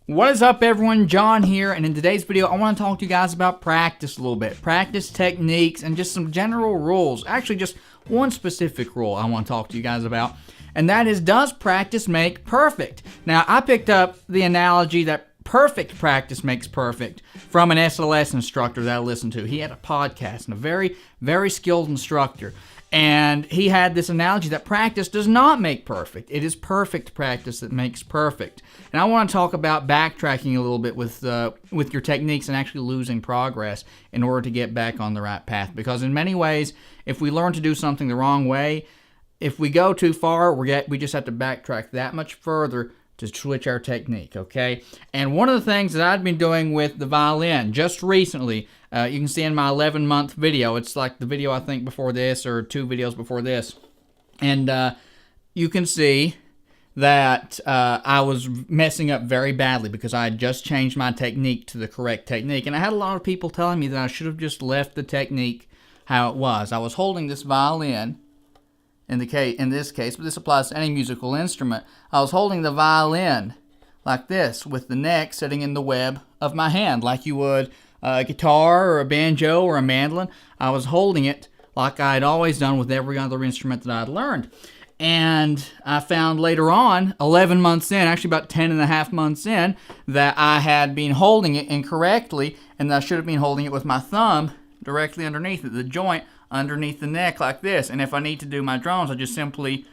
What is up, everyone? John here, and in today's video I want to talk to you guys about practice a little bit. Practice techniques and just some general rules. Actually, just one specific rule I want to talk to you guys about, and that is, does practice make perfect? Now, I picked up the analogy that perfect practice makes perfect from an SLS instructor that I listened to. He had a podcast and a very, very skilled instructor. And he had this analogy that practice does not make perfect. It is perfect practice that makes perfect. And I want to talk about backtracking a little bit with your techniques and actually losing progress in order to get back on the right path. Because in many ways, if we learn to do something the wrong way, if we go too far, we just have to backtrack that much further to switch our technique, okay? And one of the things that I've been doing with the violin just recently, you can see in my 11-month video, it's like the video I think before this or 2 videos before this, and you can see that I was messing up very badly because I had just changed my technique to the correct technique, and I had a lot of people telling me that I should have just left the technique how it was. I was holding this violin, in this case, but this applies to any musical instrument. I was holding the violin like this with the neck sitting in the web of my hand, like you would a guitar or a banjo or a mandolin. I was holding it like I had always done with every other instrument that I had learned. And I found later on, 11 months in, actually about 10 and a half months in, that I had been holding it incorrectly, and that I should have been holding it with my thumb directly underneath it, the joint underneath the neck like this. And if I need to do my drums, I just simply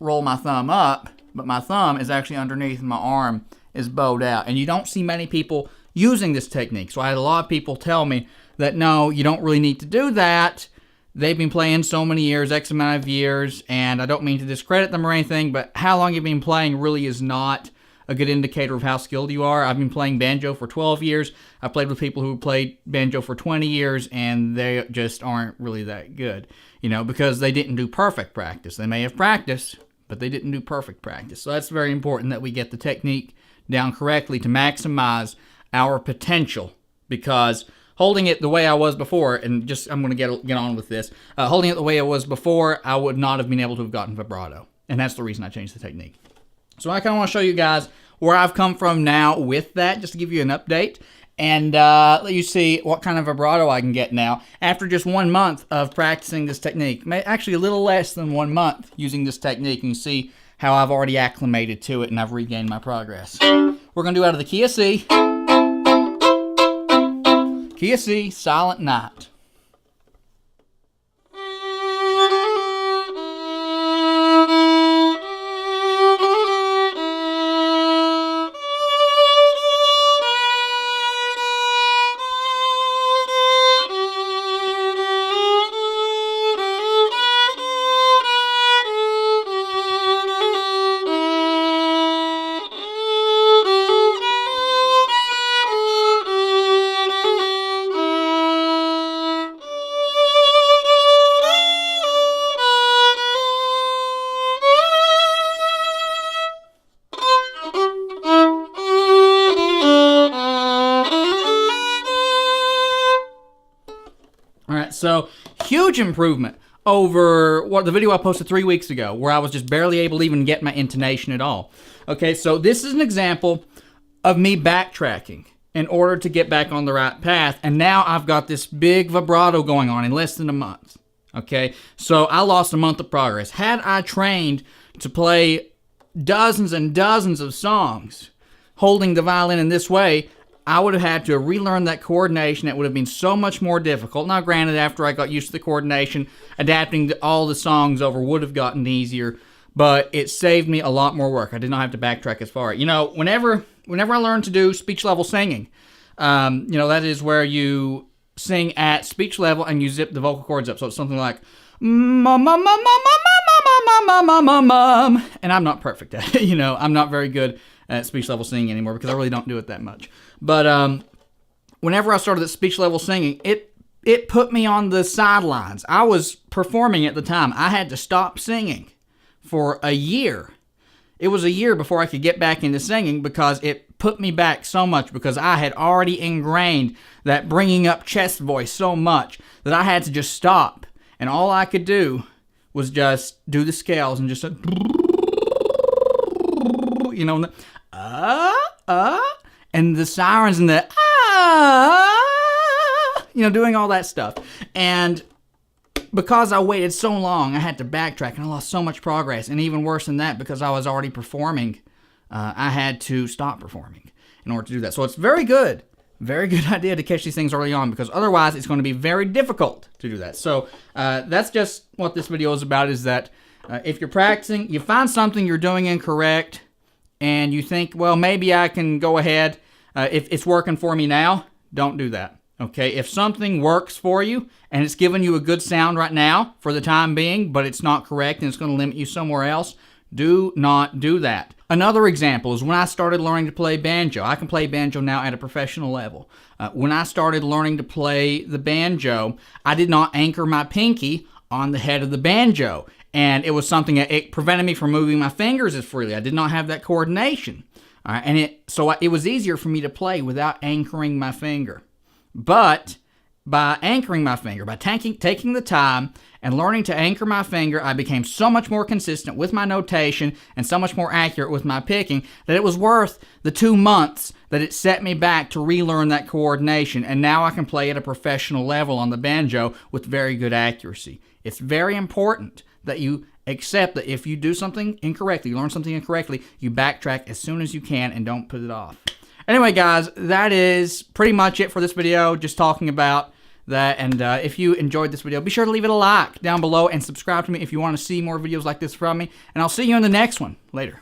roll my thumb up, but my thumb is actually underneath and my arm is bowed out. And you don't see many people using this technique. So I had a lot of people tell me that no, you don't really need to do that. They've been playing so many years, X amount of years, and I don't mean to discredit them or anything, but how long you've been playing really is not a good indicator of how skilled you are. I've been playing banjo for 12 years. I played with people who played banjo for 20 years, and they just aren't really that good, because they didn't do perfect practice. They may have practiced, but they didn't do perfect practice. So that's very important that we get the technique down correctly to maximize our potential, because holding it the way I was before, and I'm going to get on with this, holding it the way I was before, I would not have been able to have gotten vibrato, and that's the reason I changed the technique. So I kind of want to show you guys where I've come from now with that, just to give you an update, and let you see what kind of vibrato I can get now after just 1 month of practicing this technique. Actually, a little less than 1 month using this technique, and you see how I've already acclimated to it and I've regained my progress. We're going to do out of the key of C. Key of C, Silent Night. So, huge improvement over the video I posted 3 weeks ago, where I was just barely able to even get my intonation at all. Okay, so this is an example of me backtracking in order to get back on the right path, and now I've got this big vibrato going on in less than a month. Okay, so I lost a month of progress. Had I trained to play dozens and dozens of songs holding the violin in this way, I would have had to relearn that coordination. It would have been so much more difficult. Now, granted, after I got used to the coordination, adapting all the songs over would have gotten easier, but it saved me a lot more work. I did not have to backtrack as far. Whenever I learned to do speech level singing, that is where you sing at speech level and you zip the vocal cords up. So it's something like mum, mum, mum, mum, mum, mum, mum, mum, mum, and I'm not perfect at it. I'm not very good at speech level singing anymore because I really don't do it that much. But whenever I started at speech level singing, it put me on the sidelines. I was performing at the time. I had to stop singing for a year. It was a year before I could get back into singing because it put me back so much, because I had already ingrained that bringing up chest voice so much that I had to just stop. And all I could do was just do the scales and just and the sirens and the ah, doing all that stuff. And because I waited so long, I had to backtrack, and I lost so much progress. And even worse than that, because I was already performing, I had to stop performing in order to do that. So it's very good idea to catch these things early on, because otherwise it's going to be very difficult to do that. So that's just what this video is about, is that if you're practicing, you find something you're doing incorrect, and you think, well, maybe I can go ahead, if it's working for me now, don't do that. Okay, if something works for you and it's giving you a good sound right now for the time being, but it's not correct and it's going to limit you somewhere else, do not do that. Another example is when I started learning to play banjo. I can play banjo now at a professional level. When I started learning to play the banjo, I did not anchor my pinky on the head of the banjo, and it was something that it prevented me from moving my fingers as freely. I did not have that coordination, and it was easier for me to play without anchoring my finger. But by anchoring my finger, by taking the time and learning to anchor my finger, I became so much more consistent with my notation and so much more accurate with my picking that it was worth the 2 months that it set me back to relearn that coordination. And now I can play at a professional level on the banjo with very good accuracy. It's very important that you accept that if you do something incorrectly, you learn something incorrectly, you backtrack as soon as you can and don't put it off. Anyway, guys, that is pretty much it for this video, just talking about that. And if you enjoyed this video, be sure to leave it a like down below and subscribe to me if you want to see more videos like this from me. And I'll see you in the next one. Later.